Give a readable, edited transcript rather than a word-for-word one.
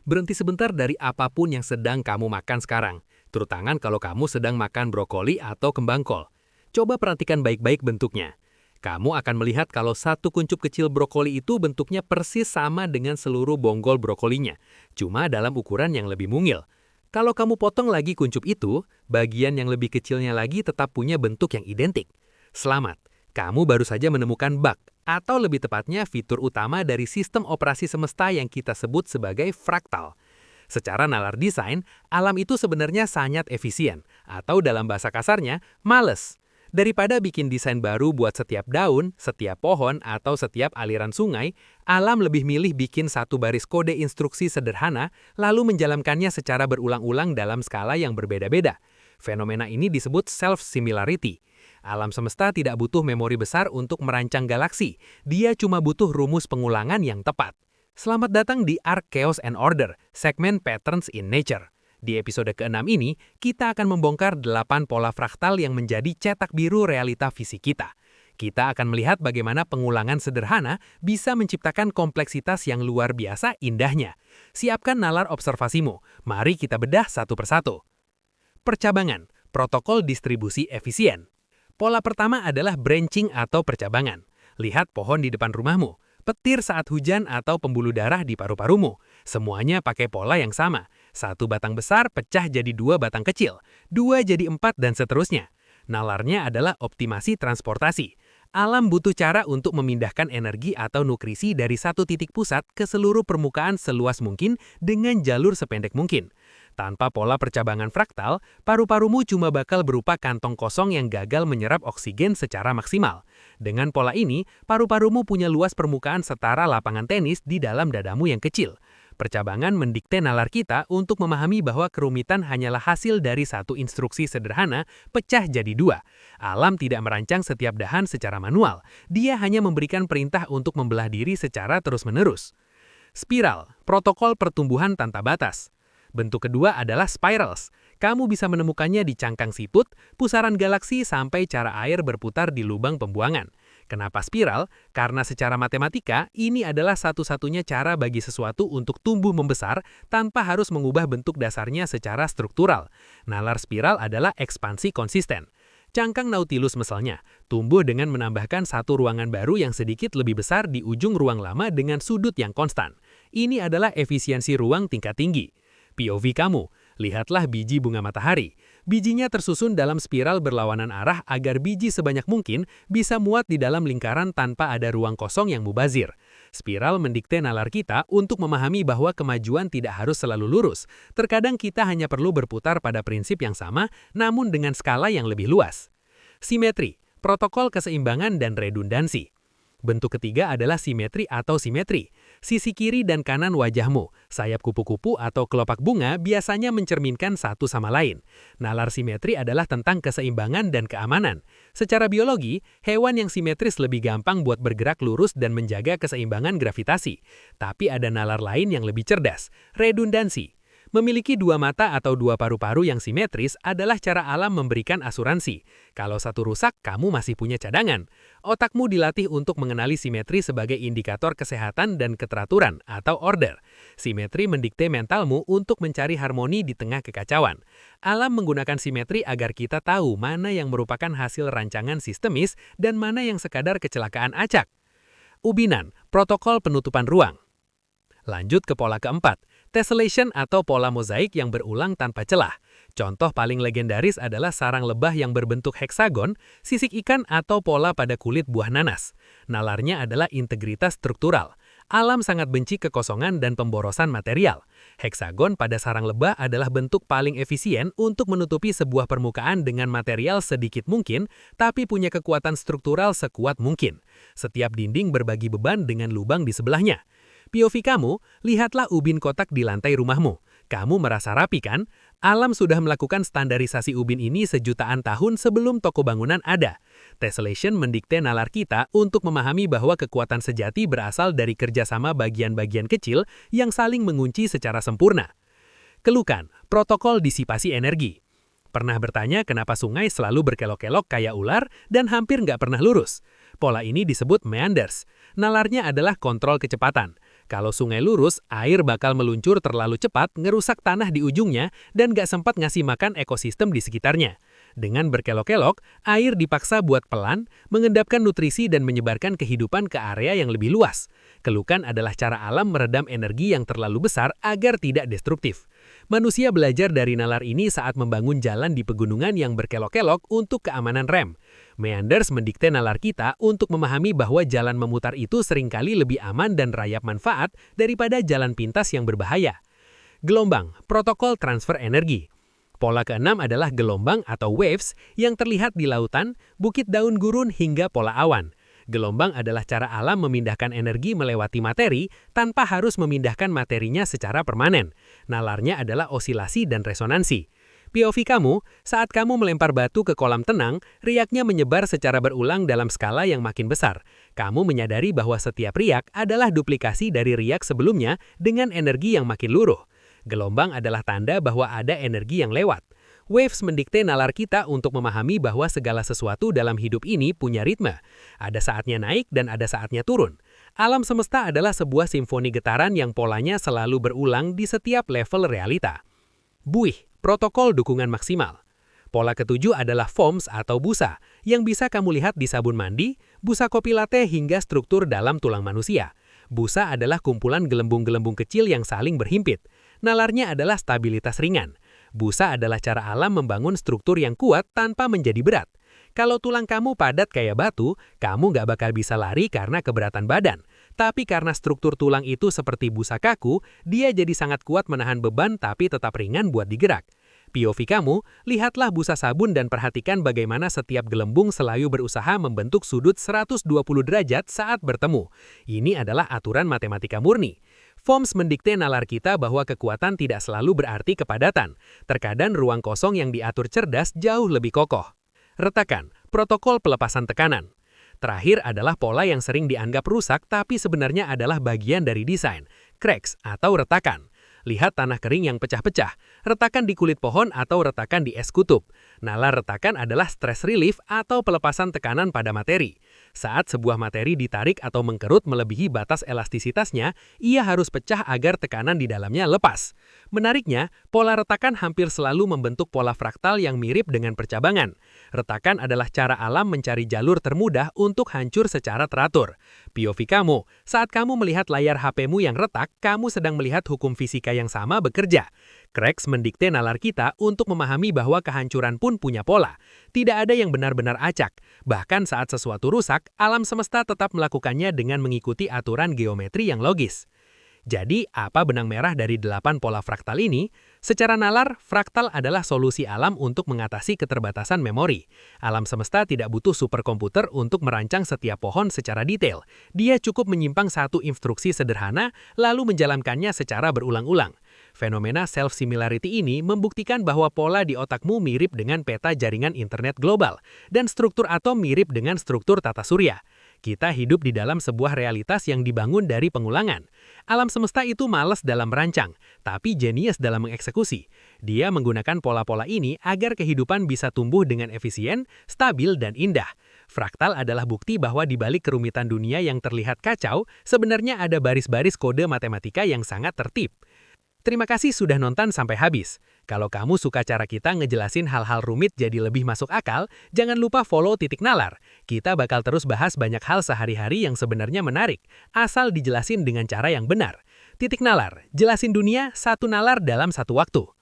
Berhenti sebentar dari apapun yang sedang kamu makan sekarang, terutama kalau kamu sedang makan brokoli atau kembang kol. Coba perhatikan baik-baik bentuknya. Kamu akan melihat kalau satu kuncup kecil brokoli itu bentuknya persis sama dengan seluruh bonggol brokolinya, cuma dalam ukuran yang lebih mungil. Kalau kamu potong lagi kuncup itu, bagian yang lebih kecilnya lagi tetap punya bentuk yang identik. Selamat, kamu baru saja menemukan bug, atau lebih tepatnya fitur utama dari sistem operasi semesta yang kita sebut sebagai fraktal. Secara nalar desain, alam itu sebenarnya sangat efisien, atau dalam bahasa kasarnya, males. Daripada bikin desain baru buat setiap daun, setiap pohon, atau setiap aliran sungai, alam lebih milih bikin satu baris kode instruksi sederhana, lalu menjalankannya secara berulang-ulang dalam skala yang berbeda-beda. Fenomena ini disebut self-similarity. Alam semesta tidak butuh memori besar untuk merancang galaksi, dia cuma butuh rumus pengulangan yang tepat. Selamat datang di Arc Chaos and Order, segmen Patterns in Nature. Di episode ke-6 ini, kita akan membongkar 8 pola fraktal yang menjadi cetak biru realita fisik kita. Kita akan melihat bagaimana pengulangan sederhana bisa menciptakan kompleksitas yang luar biasa indahnya. Siapkan nalar observasimu, mari kita bedah satu persatu. Percabangan, protokol distribusi efisien. Pola pertama adalah branching atau percabangan. Lihat pohon di depan rumahmu, petir saat hujan atau pembuluh darah di paru-parumu. Semuanya pakai pola yang sama. Satu batang besar pecah jadi 2 batang kecil, 2 jadi 4 dan seterusnya. Nalarnya adalah optimasi transportasi. Alam butuh cara untuk memindahkan energi atau nutrisi dari satu titik pusat ke seluruh permukaan seluas mungkin dengan jalur sependek mungkin. Tanpa pola percabangan fraktal, paru-parumu cuma bakal berupa kantong kosong yang gagal menyerap oksigen secara maksimal. Dengan pola ini, paru-parumu punya luas permukaan setara lapangan tenis di dalam dadamu yang kecil. Percabangan mendikte nalar kita untuk memahami bahwa kerumitan hanyalah hasil dari satu instruksi sederhana pecah jadi 2. Alam tidak merancang setiap dahan secara manual, dia hanya memberikan perintah untuk membelah diri secara terus-menerus. Spiral, protokol pertumbuhan tanpa batas. Bentuk kedua adalah spirals. Kamu bisa menemukannya di cangkang siput, pusaran galaksi sampai cara air berputar di lubang pembuangan. Kenapa spiral? Karena secara matematika, ini adalah satu-satunya cara bagi sesuatu untuk tumbuh membesar tanpa harus mengubah bentuk dasarnya secara struktural. Nalar spiral adalah ekspansi konsisten. Cangkang Nautilus misalnya, tumbuh dengan menambahkan satu ruangan baru yang sedikit lebih besar di ujung ruang lama dengan sudut yang konstan. Ini adalah efisiensi ruang tingkat tinggi. POV kamu, lihatlah biji bunga matahari. Bijinya tersusun dalam spiral berlawanan arah agar biji sebanyak mungkin bisa muat di dalam lingkaran tanpa ada ruang kosong yang mubazir. Spiral mendikte nalar kita untuk memahami bahwa kemajuan tidak harus selalu lurus. Terkadang kita hanya perlu berputar pada prinsip yang sama, namun dengan skala yang lebih luas. Simetri, protokol keseimbangan dan redundansi. Bentuk ketiga adalah simetri atau simetri. Sisi kiri dan kanan wajahmu, sayap kupu-kupu atau kelopak bunga biasanya mencerminkan satu sama lain. Nalar simetri adalah tentang keseimbangan dan keamanan. Secara biologi, hewan yang simetris lebih gampang buat bergerak lurus dan menjaga keseimbangan gravitasi. Tapi ada nalar lain yang lebih cerdas, redundansi. Memiliki 2 mata atau 2 paru-paru yang simetris adalah cara alam memberikan asuransi. Kalau satu rusak, kamu masih punya cadangan. Otakmu dilatih untuk mengenali simetri sebagai indikator kesehatan dan keteraturan atau order. Simetri mendikte mentalmu untuk mencari harmoni di tengah kekacauan. Alam menggunakan simetri agar kita tahu mana yang merupakan hasil rancangan sistemis dan mana yang sekadar kecelakaan acak. Ubinan, protokol penutupan ruang. Lanjut ke pola keempat, tessellation atau pola mozaik yang berulang tanpa celah. Contoh paling legendaris adalah sarang lebah yang berbentuk heksagon, sisik ikan atau pola pada kulit buah nanas. Nalarnya adalah integritas struktural. Alam sangat benci kekosongan dan pemborosan material. Heksagon pada sarang lebah adalah bentuk paling efisien untuk menutupi sebuah permukaan dengan material sedikit mungkin, tapi punya kekuatan struktural sekuat mungkin. Setiap dinding berbagi beban dengan lubang di sebelahnya. POV kamu, lihatlah ubin kotak di lantai rumahmu. Kamu merasa rapi kan? Alam sudah melakukan standarisasi ubin ini sejutaan tahun sebelum toko bangunan ada. Tessellation mendikte nalar kita untuk memahami bahwa kekuatan sejati berasal dari kerjasama bagian-bagian kecil yang saling mengunci secara sempurna. Kelukan, protokol disipasi energi. Pernah bertanya kenapa sungai selalu berkelok-kelok kayak ular dan hampir nggak pernah lurus? Pola ini disebut meanders. Nalarnya adalah kontrol kecepatan. Kalau sungai lurus, air bakal meluncur terlalu cepat, ngerusak tanah di ujungnya, dan nggak sempat ngasih makan ekosistem di sekitarnya. Dengan berkelok-kelok, air dipaksa buat pelan, mengendapkan nutrisi dan menyebarkan kehidupan ke area yang lebih luas. Kelukan adalah cara alam meredam energi yang terlalu besar agar tidak destruktif. Manusia belajar dari nalar ini saat membangun jalan di pegunungan yang berkelok-kelok untuk keamanan rem. Meanders mendikte nalar kita untuk memahami bahwa jalan memutar itu seringkali lebih aman dan rayap manfaat daripada jalan pintas yang berbahaya. Gelombang, protokol transfer energi. Pola keenam adalah gelombang atau waves yang terlihat di lautan, bukit daun gurun hingga pola awan. Gelombang adalah cara alam memindahkan energi melewati materi tanpa harus memindahkan materinya secara permanen. Nalarnya adalah osilasi dan resonansi. POV kamu, saat kamu melempar batu ke kolam tenang, riaknya menyebar secara berulang dalam skala yang makin besar. Kamu menyadari bahwa setiap riak adalah duplikasi dari riak sebelumnya dengan energi yang makin luruh. Gelombang adalah tanda bahwa ada energi yang lewat. Waves mendikte nalar kita untuk memahami bahwa segala sesuatu dalam hidup ini punya ritme. Ada saatnya naik dan ada saatnya turun. Alam semesta adalah sebuah simfoni getaran yang polanya selalu berulang di setiap level realita. Buih, protokol dukungan maksimal. Pola ketujuh adalah foams atau busa, yang bisa kamu lihat di sabun mandi, busa kopi latte hingga struktur dalam tulang manusia. Busa adalah kumpulan gelembung-gelembung kecil yang saling berhimpit. Nalarnya adalah stabilitas ringan. Busa adalah cara alam membangun struktur yang kuat tanpa menjadi berat. Kalau tulang kamu padat kayak batu, kamu nggak bakal bisa lari karena keberatan badan. Tapi karena struktur tulang itu seperti busa kaku, dia jadi sangat kuat menahan beban tapi tetap ringan buat digerak. POV kamu, lihatlah busa sabun dan perhatikan bagaimana setiap gelembung selalu berusaha membentuk sudut 120 derajat saat bertemu. Ini adalah aturan matematika murni. Foams mendikte nalar kita bahwa kekuatan tidak selalu berarti kepadatan. Terkadang ruang kosong yang diatur cerdas jauh lebih kokoh. Retakan, protokol pelepasan tekanan. Terakhir adalah pola yang sering dianggap rusak tapi sebenarnya adalah bagian dari desain, cracks atau retakan. Lihat tanah kering yang pecah-pecah, retakan di kulit pohon atau retakan di es kutub. Nalar retakan adalah stress relief atau pelepasan tekanan pada materi. Saat sebuah materi ditarik atau mengkerut melebihi batas elastisitasnya, ia harus pecah agar tekanan di dalamnya lepas. Menariknya, pola retakan hampir selalu membentuk pola fraktal yang mirip dengan percabangan. Retakan adalah cara alam mencari jalur termudah untuk hancur secara teratur. POV kamu, saat kamu melihat layar HP-mu yang retak, kamu sedang melihat hukum fisika yang sama bekerja. Cracks mendikte nalar kita untuk memahami bahwa kehancuran pun punya pola. Tidak ada yang benar-benar acak. Bahkan saat sesuatu rusak, alam semesta tetap melakukannya dengan mengikuti aturan geometri yang logis. Jadi, apa benang merah dari 8 pola fraktal ini? Secara nalar, fraktal adalah solusi alam untuk mengatasi keterbatasan memori. Alam semesta tidak butuh superkomputer untuk merancang setiap pohon secara detail. Dia cukup menyimpang satu instruksi sederhana, lalu menjalankannya secara berulang-ulang. Fenomena self-similarity ini membuktikan bahwa pola di otakmu mirip dengan peta jaringan internet global, dan struktur atom mirip dengan struktur tata surya. Kita hidup di dalam sebuah realitas yang dibangun dari pengulangan. Alam semesta itu malas dalam merancang, tapi jenius dalam mengeksekusi. Dia menggunakan pola-pola ini agar kehidupan bisa tumbuh dengan efisien, stabil, dan indah. Fraktal adalah bukti bahwa di balik kerumitan dunia yang terlihat kacau, sebenarnya ada baris-baris kode matematika yang sangat tertib. Terima kasih sudah nonton sampai habis. Kalau kamu suka cara kita ngejelasin hal-hal rumit jadi lebih masuk akal, jangan lupa follow Titik Nalar. Kita bakal terus bahas banyak hal sehari-hari yang sebenarnya menarik, asal dijelasin dengan cara yang benar. Titik Nalar, jelasin dunia satu nalar dalam satu waktu.